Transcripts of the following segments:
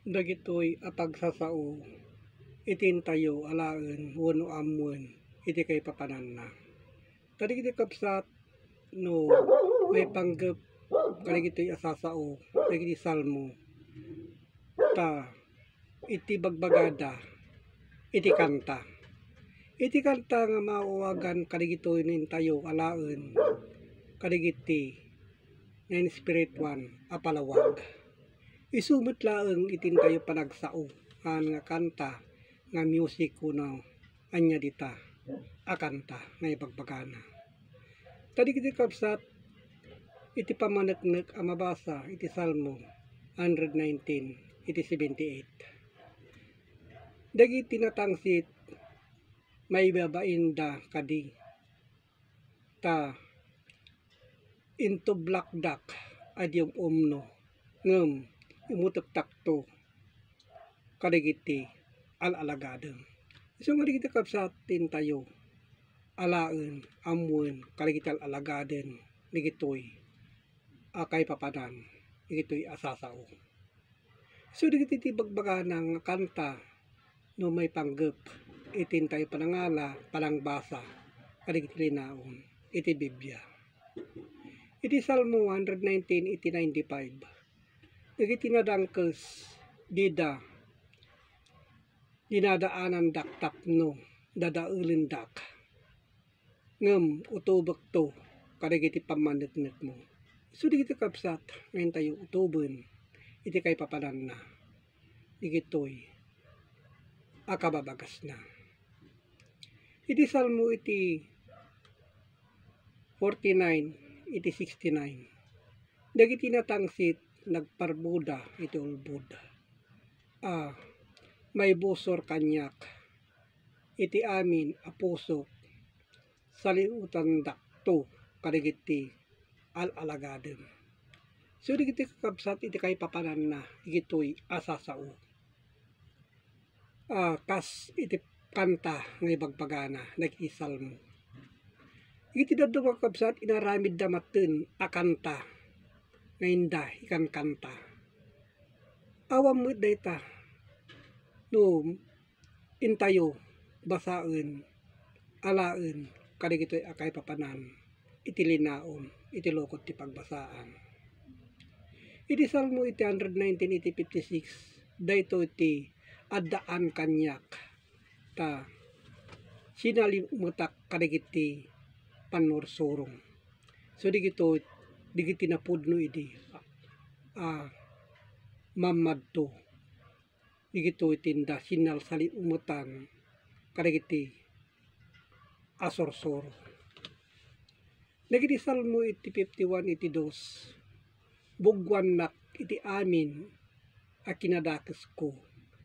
Dagitoy apagsasao itintayo alaen wenno amwen iti kay papanan na. Kadagiti kapsat no may panggep kadagitoy asasao dagiti salmo ta iti bagbagada iti kanta. Iti kanta nga mauwagan kadagitoy nintayo alaen kadagiti nga spirituan a palawag. Isumit laeng itintayo panagsao nga kanta nga music kuno anya dita a kanta nga ibagbagana. Kadagiti kapsat iti pamaneknek a mabasa iti Salmo 119 iti 78. Dagiti natangsit may babainda kadi ta into blakdak adyong umno ngem imutektakto kadagiti alalagadem. So nga digiti kapsat tintayo alaen amwen kadagiti alagaden digitoy akay papanan digitoy asasao. So digiti ti bagbagana nga kanta no may panggep itintayo panangala panangbasa kadagiti linaon iti Biblia. Iti Salmo 119 iti 95. Dagiti nadangkes dinadaanan dak tapno dadaelen dak ngem utubek to kadagiti pamaneknek mo. So digiti kapsat ngayon tayo utuben iti kay papanan na digitoy akababagas na. Iti Salmo iti 49 iti 69. Dagiti natangsit nagparbuda iti ulbod. May busor kanyak iti amin a pusok saliutan dakto kadagiti alalagadem. So digiti kakabsat iti kay papanan na digitoy asasao. Kas iti kanta nga ibagbagana dagiti salmo. Iti dadto kakabsat inaramid damaten a kanta nga inda ikan kanta. Awam met dayta no intayo basaen alaen kadagitoy akay papanan iti linaon iti lokot ti pagbasaan. Iti Salmo iti 119 iti 56 dayto iti addaan kanyak ta sinalimutak kadagiti panursurong. So digiti napudno iti mamadto digito itinda sinal salimutan kadagiti asorsoro. Dagiti Salmo iti 51 iti 2. Bugwan nak iti amin a kinadakes ko.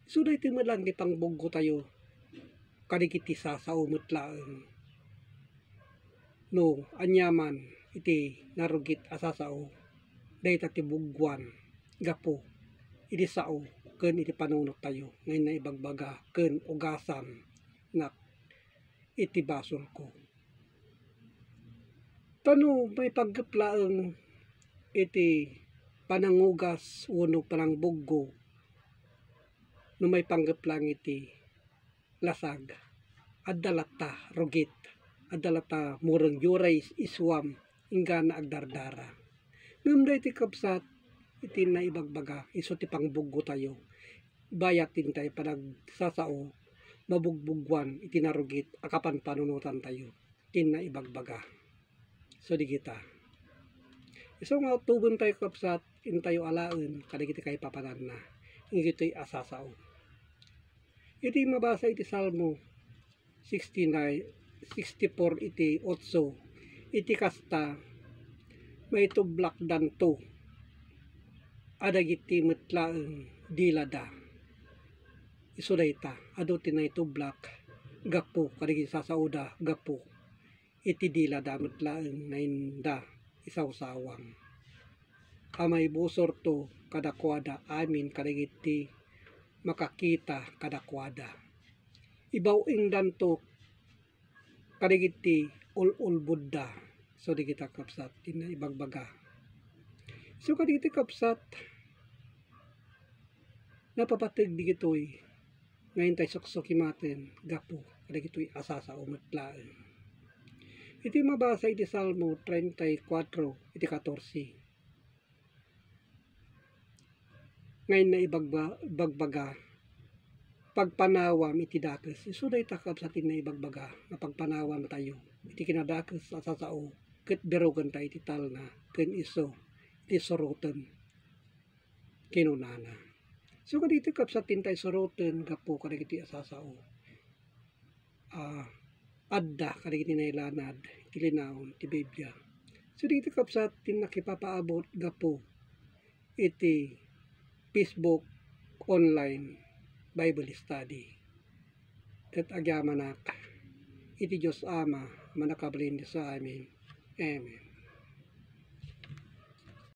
So daytoy malang di pangbuggo tayo kadagiti sasao met laeng. No anyaman iti narugit asasao dayta ti bugwan gapo iti sao ken iti panunot tayo ngayon na ibagbaga ken ugasan na iti basol ko. Tano may paggeplaeng iti panangugas wenno panangbuggo no may panggeplang iti lasag addalata rugit addalata mureng yuray iswam ingana agdardara. Ngem daytoy kapsat iti naibagbaga isu ti pangbuggo tayo bayat din tayo panagsasao mabugbugwan iti narugit akapan panunutan tayo tin naibagbaga. So digita isu nga tuben tayo kapsat intayo alaen kadagiti kay papanan na ingitoy asasao. Iti mabasa iti Salmo 64 iti 8 iti kasta may tublak danto adagiti metlaeng dilada. Isu dayta adu tinay tublak gapo kadagiti sasauda gapo iti dilada metlaeng nainda isawsawang. Amay busor to kadakwada amin kadagiti makakita kadakwada. Ibawing danto kadagiti ulbudda. So digita kapsat tina ibagbaga. So kadagiti kapsat Napapatag di gito'y ngayon tayo suksukimaten gapo kada gito'y asasa umatlaan. Iti mabasa iti Salmo 34 iti 14. Ngayon na ibagbaga pagpanawam iti dakes. Isu day takab sa atin na ibagbaga na pagpanawam tayo iti kinadakes asasao ket berogan tayo iti talna ken iso iti soroten kinunana. So kadito kap sa atin tayo soroten gapo kadagiti asasao. Adda kadagiti nailanad iti linawon iti Biblia. So dito kap sa atin nakipapaabot gapo iti Facebook online Bible study. Ket agyamanak iti Diyos Ama manakabalin sa amin. Amen.